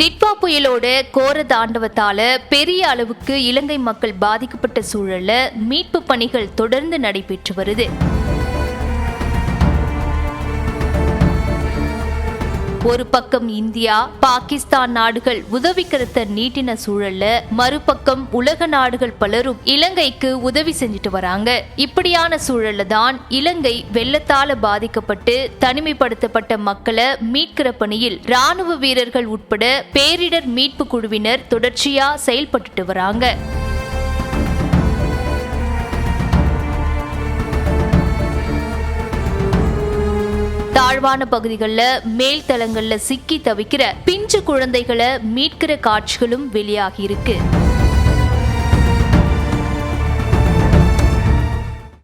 டிட்வா புயலோட கோர தாண்டவத்தால பெரிய அளவுக்கு இலங்கை மக்கள் பாதிக்கப்பட்ட சூழல்ல மீட்பு பணிகள் தொடர்ந்து நடைபெற்று வருது. ஒரு பக்கம் இந்தியா, பாகிஸ்தான் நாடுகள் உதவிக்கரத்தை நீட்டின சூழல்ல மறுபக்கம் உலக நாடுகள் பலரும் இலங்கைக்கு உதவி செஞ்சுட்டு வராங்க. இப்படியான சூழல்ல தான் இலங்கை வெள்ளத்தால பாதிக்கப்பட்டு தனிமைப்படுத்தப்பட்ட மக்களை மீட்கிற பணியில் ராணுவ வீரர்கள் உட்பட பேரிடர் மீட்பு குழுவினர் தொடர்ச்சியா செயல்பட்டு வராங்க. தாழ்வான பகுதிகளில் மேல்தளங்கள்ல சிக்கி தவிக்கிற பிஞ்சு குழந்தைகளை மீட்கிற காட்சிகளும் வெளியாகி இருக்கு.